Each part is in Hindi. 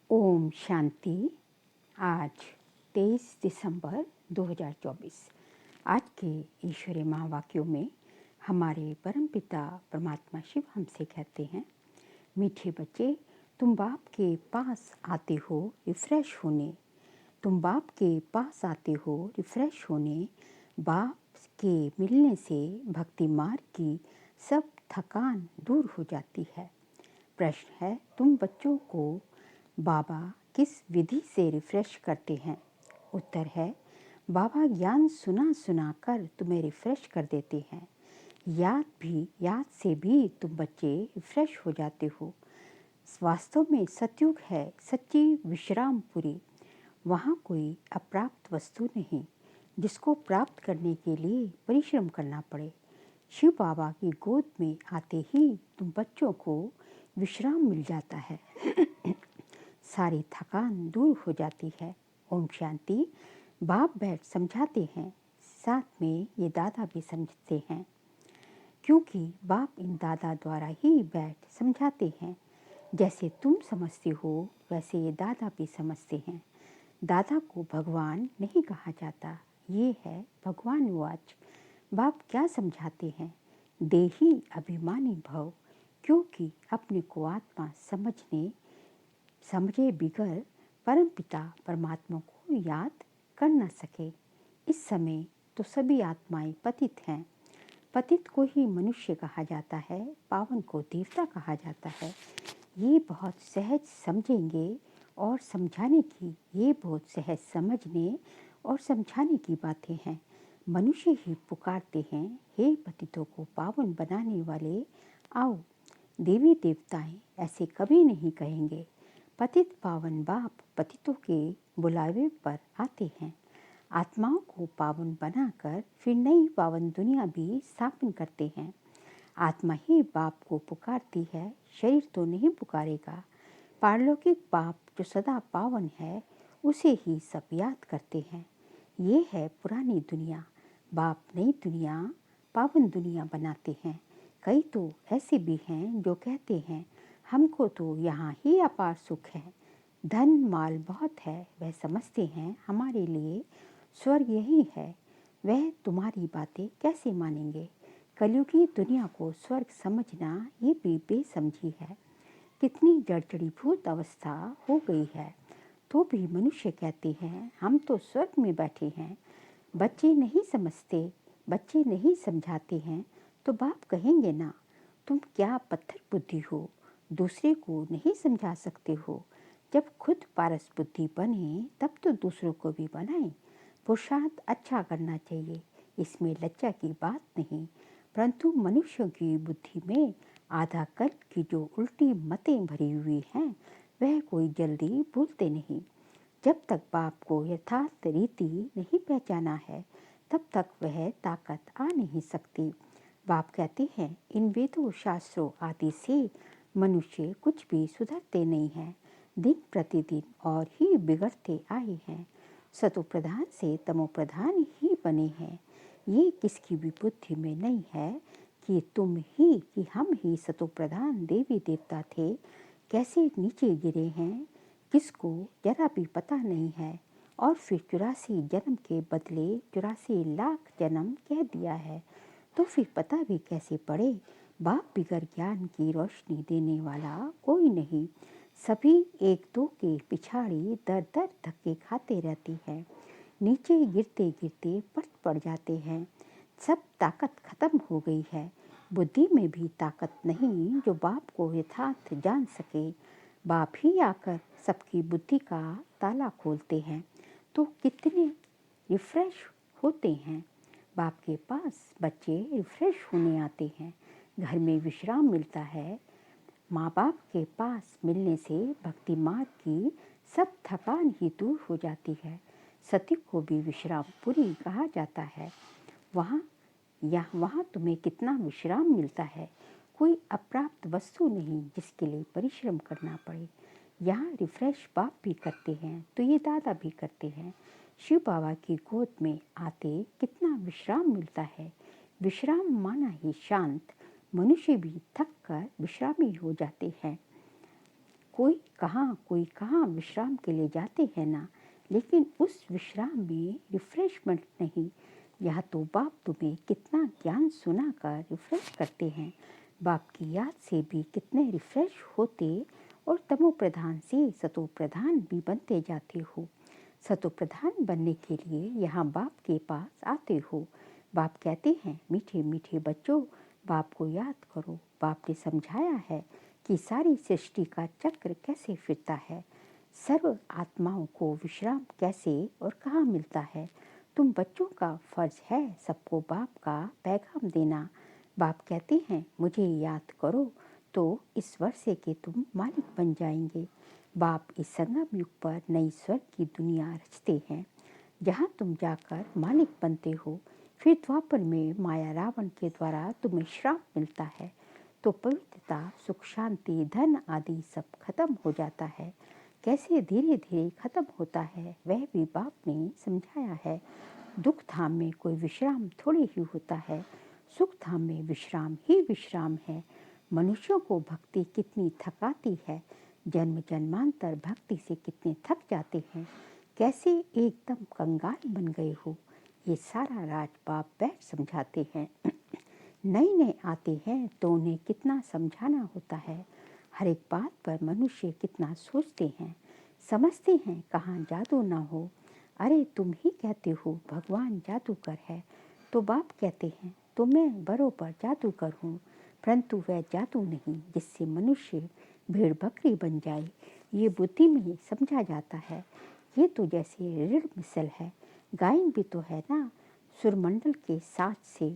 ओम शांति। आज 23 दिसंबर 2024। आज के ईश्वरीय महावाक्यों में हमारे परमपिता परमात्मा शिव हमसे कहते हैं, मीठे बच्चे, तुम बाप के पास आते हो रिफ्रेश होने। तुम बाप के पास आते हो रिफ्रेश होने। बाप के मिलने से भक्ति मार्ग की सब थकान दूर हो जाती है। प्रश्न है, तुम बच्चों को बाबा किस विधि से रिफ्रेश करते हैं? उत्तर है, बाबा ज्ञान सुना सुना कर तुम्हें रिफ्रेश कर देते हैं। याद से भी तुम बच्चे रिफ्रेश हो जाते हो। वास्तव में सतयुग है सच्ची विश्रामपुरी। वहाँ कोई अप्राप्त वस्तु नहीं जिसको प्राप्त करने के लिए परिश्रम करना पड़े। शिव बाबा की गोद में आते ही तुम बच्चों को विश्राम मिल जाता है। सारी थकान दूर हो जाती है। ओम शांति। बाप बैठ समझाते हैं, साथ में ये दादा भी समझते हैं, क्योंकि बाप इन दादा द्वारा ही बैठ समझाते हैं। जैसे तुम समझते हो वैसे ये दादा भी समझते हैं। दादा को भगवान नहीं कहा जाता, ये है भगवान वाच। बाप क्या समझाते हैं? देही अभिमानी भव, क्योंकि अपने को आत्मा समझे बिगर परमपिता परमात्मा को याद कर न सके। इस समय तो सभी आत्माएं पतित हैं। पतित को ही मनुष्य कहा जाता है, पावन को देवता कहा जाता है। ये बहुत सहज समझेंगे और समझाने की, ये बहुत सहज समझने और समझाने की बातें हैं। मनुष्य ही पुकारते हैं, हे पतितों को पावन बनाने वाले आओ। देवी देवताएं ऐसे कभी नहीं कहेंगे। पतित पावन बाप पतितों के बुलावे पर आते हैं। आत्माओं को पावन बनाकर फिर नई पावन दुनिया भी स्थापन करते हैं। आत्मा ही बाप को पुकारती है, शरीर तो नहीं पुकारेगा। पारलौकिक बाप जो सदा पावन है उसे ही सब याद करते हैं। ये है पुरानी दुनिया। बाप नई दुनिया, पावन दुनिया बनाते हैं। कई तो ऐसे भी हैं जो कहते हैं, हमको तो यहाँ ही अपार सुख है, धन माल बहुत है। वह समझते हैं हमारे लिए स्वर्ग यही है। वह तुम्हारी बातें कैसे मानेंगे? कलयुगी दुनिया को स्वर्ग समझना ये भी बेसमझी है। कितनी जड़जड़ीभूत अवस्था हो गई है, तो भी मनुष्य कहते हैं हम तो स्वर्ग में बैठे हैं। बच्चे नहीं समझते, बच्चे नहीं समझाते हैं तो बाप कहेंगे ना, तुम क्या पत्थर बुद्धि हो, दूसरे को नहीं समझा सकते हो। जब खुद पारस बुद्धि बने तब तो दूसरों को भी बनाएं। पुरुषार्थ अच्छा करना चाहिए, इसमें लज्जा की बात नहीं। परंतु मनुष्यों की बुद्धि में आधा कल्प की जो उल्टी मतें भरी हुई हैं, वह कोई जल्दी भूलते नहीं। जब तक बाप को यथार्थ रीति नहीं पहचाना है तब तक वह ताकत आ नहीं सकती। बाप कहते हैं, इन वेदों शास्त्रों आदि से मनुष्य कुछ भी सुधरते नहीं हैं, दिन प्रतिदिन और ही बिगड़ते आए हैं। सतो प्रधान से तमो प्रधान ही बने हैं। ये किसकी भी बुद्धि में नहीं है कि तुम ही कि हम ही सतो प्रधान देवी देवता थे, कैसे नीचे गिरे हैं किसको जरा भी पता नहीं है। और फिर 84 जन्म के बदले 84 लाख जन्म कह दिया है, तो फिर पता भी कैसे पड़े? बाप बिगर ज्ञान की रोशनी देने वाला कोई नहीं। सभी एक दो के पिछाड़ी दर दर धक्के खाते रहती है, नीचे गिरते गिरते पट पड़ जाते हैं। सब ताकत खत्म हो गई है। बुद्धि में भी ताकत नहीं जो बाप को यथार्थ जान सके। बाप ही आकर सबकी बुद्धि का ताला खोलते हैं, तो कितने रिफ्रेश होते हैं। बाप के पास बच्चे रिफ्रेश होने आते हैं, घर में विश्राम मिलता है। माँ बाप के पास मिलने से भक्ति मार्ग की सब थकान ही दूर हो जाती है। सत्य को भी विश्राम पूरी कहा जाता है। वहाँ तुम्हें कितना विश्राम मिलता है। कोई अप्राप्त वस्तु नहीं जिसके लिए परिश्रम करना पड़े। यहाँ रिफ्रेश बाप भी करते हैं तो ये दादा भी करते हैं। शिव बाबा की गोद में आते कितना विश्राम मिलता है। विश्राम माना ही शांत। मनुष्य भी थक कर विश्रामी हो जाते हैं। कोई कहाँ विश्राम के लिए जाते हैं ना, लेकिन उस विश्राम में रिफ्रेशमेंट नहीं। यह तो बाप तुम्हें कितना ज्ञान सुनाकर रिफ्रेश करते हैं। बाप की याद से भी कितने रिफ्रेश होते और तमो प्रधान से सतो प्रधान भी बनते जाते हो। सतो प्रधान बनने के लिए यहाँ बाप के पास आते हो। बाप कहते हैं, मीठे मीठे बच्चों, बाप को याद करो। बाप ने समझाया है कि सारी सृष्टि का चक्र कैसे फिरता है, सर्व आत्माओं को विश्राम कैसे और कहाँ मिलता है। तुम बच्चों का फर्ज है सबको बाप का पैगाम देना। बाप कहते हैं, मुझे याद करो तो इस वर्षे के तुम मालिक बन जाएंगे। बाप इस संगम युग पर नई स्वर्ग की दुनिया रचते हैं, जहाँ तुम जाकर मालिक बनते हो। फिर द्वापर में माया रावण के द्वारा तुम्हें श्राप मिलता है, तो पवित्रता, सुख, शांति, धन आदि सब खत्म हो जाता है। कैसे धीरे धीरे खत्म होता है वह भी बाप ने समझाया है। दुख धाम में कोई विश्राम थोड़ी ही होता है, सुख धाम में विश्राम ही विश्राम है। मनुष्यों को भक्ति कितनी थकाती है, जन्म जन्मांतर भक्ति से कितने थक जाते हैं, कैसे एकदम कंगाल बन गए हो। ये सारा राज बाप बैठ समझाते हैं। नए नए आते हैं तो उन्हें कितना समझाना होता है। हर एक बात पर मनुष्य कितना सोचते हैं, समझते हैं कहाँ जादू ना हो। अरे तुम ही कहते हो भगवान जादूगर है, तो बाप कहते हैं तो मैं बरोबर जादूगर हूँ, परंतु वह जादू नहीं जिससे मनुष्य भेड़ बकरी बन जाए। ये बुद्धि में समझा जाता है। ये तो जैसे ऋण मिसल है, गायन भी तो है ना, सुरमंडल के साथ से।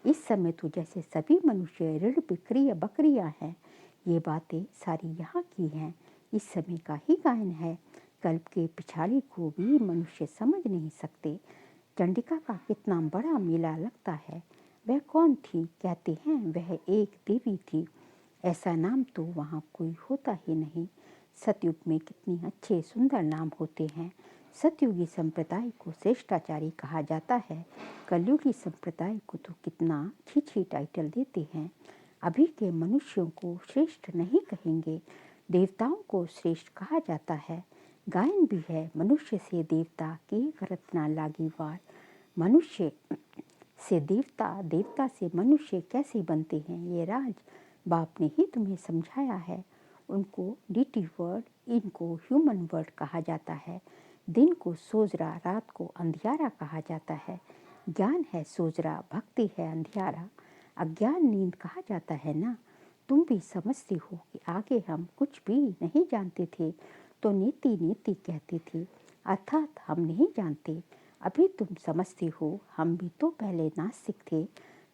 इस समय तो जैसे सभी मनुष्य ऋण बिक्री बकरियाँ हैं। ये बातें सारी यहाँ की हैं, इस समय का ही गायन है। कल्प के पिछाड़ी को भी मनुष्य समझ नहीं सकते। चंडिका का कितना बड़ा मेला लगता है। वह कौन थी? कहते हैं वह एक देवी थी। ऐसा नाम तो वहाँ कोई होता ही नहीं। सतयुग में कितने अच्छे सुंदर नाम होते हैं। सतयुगी संप्रदाय को श्रेष्ठाचारी कहा जाता है, कलयुगी संप्रदाय को तो कितना छी टाइटल देते हैं। अभी के मनुष्यों को श्रेष्ठ नहीं कहेंगे, देवताओं को श्रेष्ठ कहा जाता है। गायन भी है, मनुष्य से देवता की रत्ना लागी वार। मनुष्य से देवता, देवता से मनुष्य कैसे बनते हैं, ये राज बाप ने ही तुम्हें समझाया है। उनको डीटी वर्ड, इनको ह्यूमन वर्ड कहा जाता है। दिन को सोजरा, रात को अंधियारा कहा जाता है। ज्ञान है सोजरा, भक्ति है अंधियारा, अज्ञान नींद कहा जाता है ना। तुम भी समझते हो कि आगे हम कुछ भी नहीं जानते थे तो नीति नीति कहते थे, अर्थात हम नहीं जानते। अभी तुम समझते हो, हम भी तो पहले नास्तिक थे,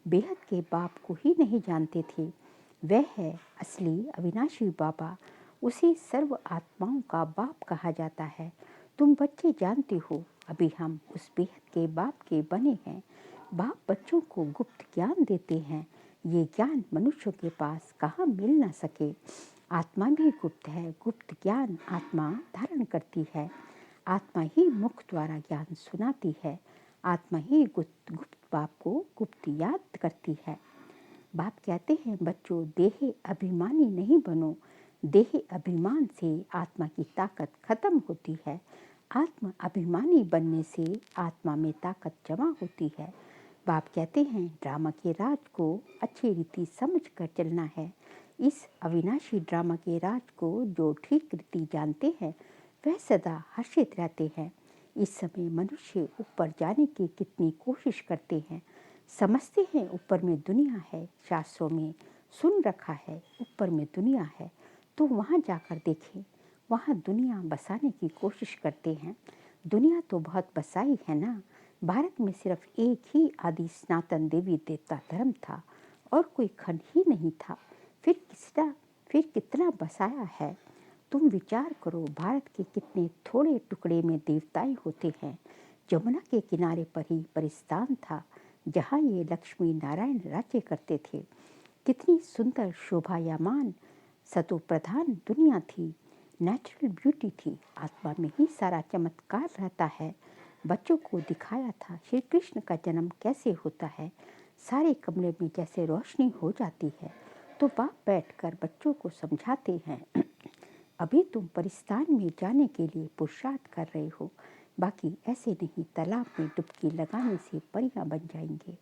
बेहद के बाप को ही नहीं जानते थे। वह है असली अविनाशी बाबा, उसे सर्व आत्माओं का बाप कहा जाता है। तुम बच्चे जानते हो, अभी हम उस बेहद के बाप के बने हैं। बाप बच्चों को गुप्त ज्ञान देते हैं। ये ज्ञान मनुष्यों के पास कहाँ मिल न सके। आत्मा भी गुप्त है, गुप्त ज्ञान आत्मा धारण करती है। आत्मा ही मुख द्वारा ज्ञान सुनाती है। आत्मा ही गुप्त गुप्त बाप को गुप्त याद करती है। बाप कहते हैं, बच्चों देह अभिमानी नहीं बनो। देह अभिमान से आत्मा की ताकत खत्म होती है। आत्मा अभिमानी बनने से आत्मा में ताकत जमा होती है। बाप कहते हैं, ड्रामा के राज को अच्छी रीति समझ कर चलना है। इस अविनाशी ड्रामा के राज को जो ठीक रीति जानते हैं वह सदा हर्षित रहते हैं। इस समय मनुष्य ऊपर जाने की कितनी कोशिश करते हैं, समझते हैं ऊपर में दुनिया है। शास्त्रों में सुन रखा है ऊपर में दुनिया है, तो वहाँ जाकर देखें, वहाँ दुनिया बसाने की कोशिश करते हैं। दुनिया तो बहुत बसाई है ना। भारत में सिर्फ एक ही आदि सनातन देवी देवता धर्म था और कोई खंड ही नहीं था। फिर कितना बसाया है। तुम विचार करो, भारत के कितने थोड़े टुकड़े में देवताएं होते हैं। यमुना के किनारे पर ही परिस्थान था जहाँ ये लक्ष्मी नारायण राज्य करते थे। कितनी सुंदर शोभायमान सतो प्रधान दुनिया थी, नेचुरल ब्यूटी थी। आत्मा में ही सारा चमत्कार रहता है। बच्चों को दिखाया था श्री कृष्ण का जन्म कैसे होता है। सारे कमरे में जैसे रोशनी हो जाती है। तो बाप बैठकर बच्चों को समझाते हैं। अब अभी तुम परिस्तान में जाने के लिए पुरुषार्थ कर रहे हो, बाकी ऐसे नहीं तालाब में डुबकी लगाने से परियां बन जाएंगे।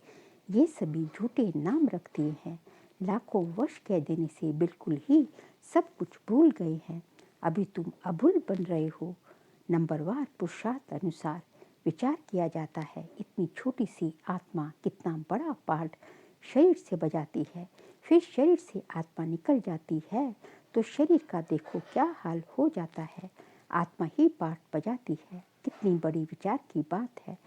ये सभी झूठे नाम रख दिए हैं। लाखों वर्ष कह देने से बिल्कुल ही सब कुछ भूल गए हैं। अभी तुम अभूल बन रहे हो। नंबरवार पुरुषार्थ अनुसार विचार किया जाता है। इतनी छोटी सी आत्मा कितना बड़ा पार्ट शरीर से बजाती है, फिर शरीर से आत्मा निकल जाती है तो शरीर का देखो क्या हाल हो जाता है। आत्मा ही पार्ट बजाती है। कितनी बड़ी विचार की बात है।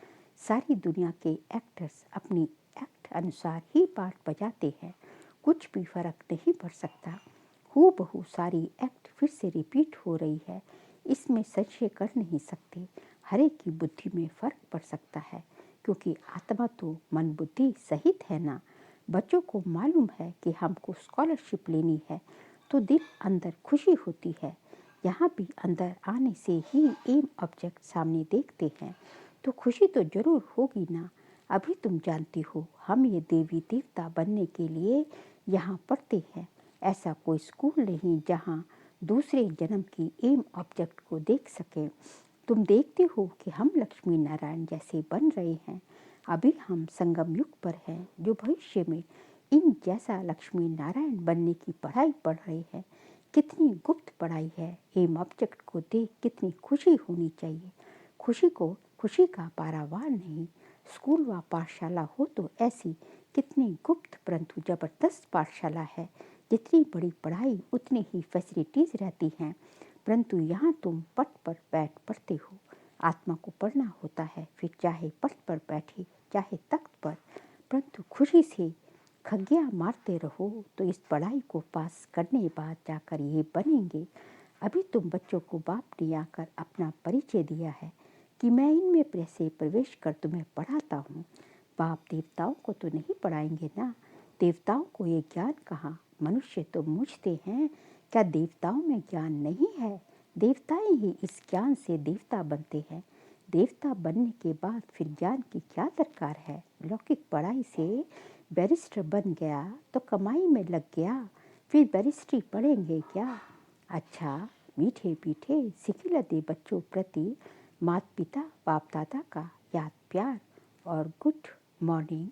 सारी दुनिया के एक्टर्स अपनी एक्ट अनुसार ही पार्ट बजाते हैं। कुछ भी फर्क नहीं पड़ सकता। हूबहू सारी एक्ट फिर से रिपीट हो रही है। इसमें संशय कर नहीं सकते। हर एक की बुद्धि में फर्क पड़ सकता है, क्योंकि आत्मा तो मन बुद्धि सहित है ना। बच्चों को मालूम है कि हमको स्कॉलरशिप लेनी है तो दिल अंदर खुशी होती है। यहाँ भी अंदर आने से ही एम ऑब्जेक्ट सामने देखते हैं तो खुशी तो जरूर होगी ना। अभी तुम जानती हो हम ये देवी देवता बनने के लिए यहाँ पढ़ते हैं। ऐसा कोई स्कूल नहीं जहाँ दूसरे जन्म की एम ऑब्जेक्ट को देख सके। तुम देखते हो कि हम लक्ष्मी नारायण जैसे बन रहे हैं। अभी हम संगम युग पर हैं, जो भविष्य में इन जैसा लक्ष्मी नारायण बनने की पढ़ाई पढ़ रहे हैं। कितनी गुप्त पढ़ाई है। एम ऑब्जेक्ट को देख कितनी खुशी होनी चाहिए। खुशी का पारावार नहीं। स्कूल व पाठशाला हो तो ऐसी कितनी गुप्त परंतु जबरदस्त पाठशाला है। जितनी बड़ी पढ़ाई उतनी ही फैसिलिटीज रहती हैं, परंतु यहाँ तुम पट पर बैठ पढ़ते हो। आत्मा को पढ़ना होता है, फिर चाहे पट पर बैठे चाहे तख्त पर, परंतु खुशी से खग्गियाँ मारते रहो तो इस पढ़ाई को पास करने बाद जाकर ये बनेंगे। अभी तुम बच्चों को बाप ने आकर अपना परिचय दिया है कि मैं इनमें कैसे प्रवेश कर तुम्हें पढ़ाता हूँ। बाप देवताओं को तो नहीं पढ़ाएंगे ना। देवताओं को ये ज्ञान कहाँ। मनुष्य तो मूझते हैं, क्या देवताओं में ज्ञान नहीं है। देवताएं ही इस ज्ञान से देवता बनते हैं। देवता बनने के बाद फिर ज्ञान की क्या दरकार है। लौकिक पढ़ाई से बैरिस्टर बन गया तो कमाई में लग गया, फिर बैरिस्ट्री पढ़ेंगे क्या। अच्छा, मीठे मीठे सिखिलते बच्चों प्रति माता पिता बाप दादा का याद प्यार और गुड मॉर्निंग।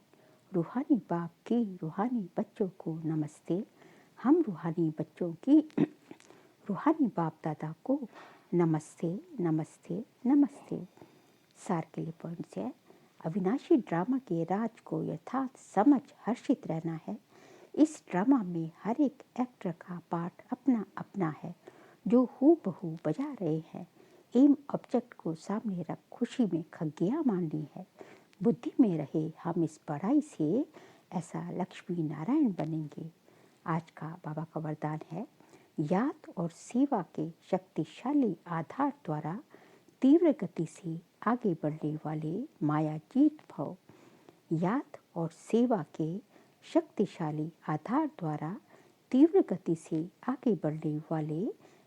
रूहानी बाप की रूहानी बच्चों को नमस्ते। हम रूहानी बच्चों की रूहानी बाप दादा को नमस्ते नमस्ते नमस्ते। सार के लिए पॉइंट्स है। अविनाशी ड्रामा के राज को यथार्थ समझ हर्षित रहना है। इस ड्रामा में हर एक एक्टर का पार्ट अपना अपना है, जो हूबहू बजा रहे हैं। एम ऑब्जेक्ट को सामने रख खुशी में खग्गियाँ मारनी है। बुद्धि में रहे हम इस पढ़ाई से ऐसा लक्ष्मी नारायण बनेंगे। आज का बाबा का वरदान है, याद और सेवा के शक्तिशाली आधार द्वारा तीव्र गति से आगे बढ़ने वाले मायाजीत भव। याद और सेवा के शक्तिशाली आधार द्वारा तीव्र गति से आगे बढ़ने वाले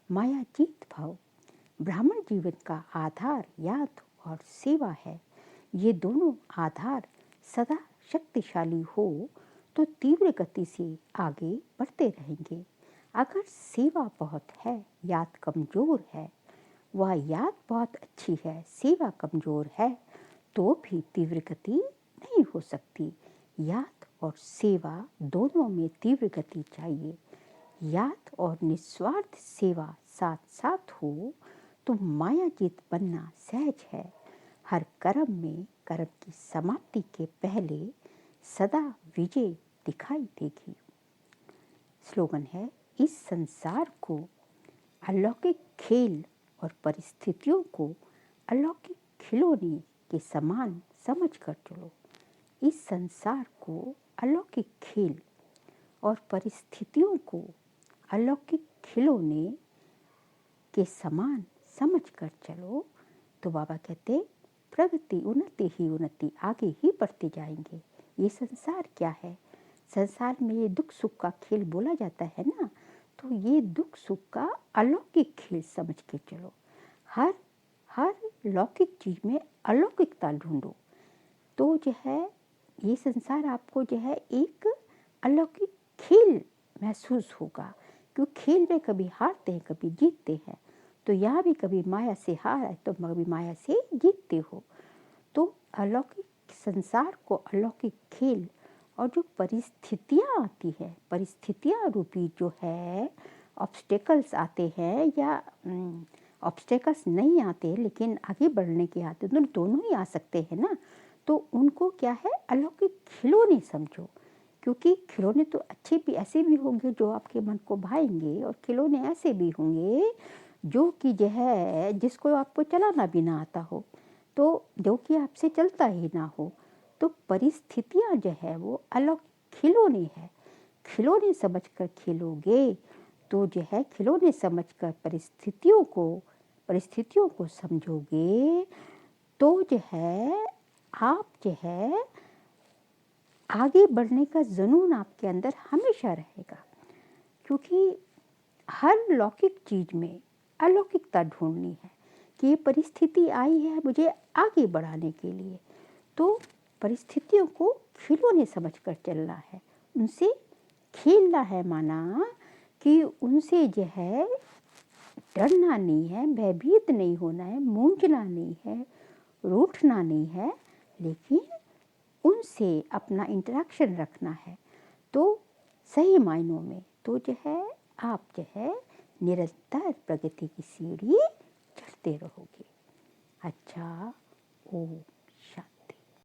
मायाजीत भव। ब्राह्मण जीवन का आधार याद और सेवा है। ये दोनों आधार सदा शक्तिशाली हो तो तीव्र गति से आगे बढ़ते रहेंगे। अगर सेवा बहुत है, याद कमज़ोर है, वह याद बहुत अच्छी है, सेवा कमज़ोर है, तो भी तीव्र गति नहीं हो सकती। याद और सेवा दोनों में तीव्र गति चाहिए। याद और निस्वार्थ सेवा साथ साथ हो तो मायाजीत बनना सहज है। हर कर्म में कर्म की समाप्ति के पहले सदा विजय दिखाई देगी। स्लोगन है, इस संसार को अलौकिक खेल और परिस्थितियों को अलौकिक खिलौने के समान समझकर चलो। इस संसार को अलौकिक खेल और परिस्थितियों को अलौकिक खिलौने के समान समझकर चलो। तो बाबा कहते प्रगति उन्नति ही उन्नति, आगे ही बढ़ते जाएंगे। ये संसार क्या है। संसार में ये दुख सुख का खेल बोला जाता है ना, तो ये दुख सुख का अलौकिक खेल समझ के चलो। हर लौकिक चीज में अलौकिकता ढूंढो तो जो है ये संसार आपको जो है एक अलौकिक खेल महसूस होगा क्यों खेल में कभी हारते हैं कभी जीतते हैं, तो यहाँ भी कभी माया से हार है तो कभी माया से जीतते हो। तो अलौकिक संसार को अलौकिक खेल और जो परिस्थितियाँ आती है, परिस्थितियाँ रूपी जो है ऑब्स्टेकल्स आते हैं या ऑब्स्टेकल्स नहीं आते लेकिन आगे बढ़ने के आते, तो दोनों ही आ सकते हैं ना। तो उनको क्या है, अलौकिक खिलौने समझो, क्योंकि खिलौने तो अच्छे भी ऐसे भी होंगे जो आपके मन को भाएंगे, और खिलौने ऐसे भी होंगे जो कि जो है जिसको आपको चलाना भी ना आता हो, तो जो कि आपसे चलता ही ना हो। तो परिस्थितियाँ जो है वो अलौकिक खिलौने हैं। खिलौने समझकर खेलोगे तो जो है खिलौने समझकर परिस्थितियों को समझोगे तो जो है आप जो है आगे बढ़ने का जुनून आपके अंदर हमेशा रहेगा, क्योंकि हर लौकिक चीज़ में अलौकिकता ढूंढनी है कि ये परिस्थिति आई है मुझे आगे बढ़ाने के लिए, तो परिस्थितियों को खिलौने समझकर चलना है, उनसे खेलना है, माना कि उनसे जो है डरना नहीं है, भयभीत नहीं होना है, मूंझना नहीं है, रूठना नहीं है, लेकिन उनसे अपना इंटरेक्शन रखना है। तो सही मायनों में तो जो है आप जो है निरंतर प्रगति की सीढ़ी चढ़ते रहोगे। अच्छा, ओम।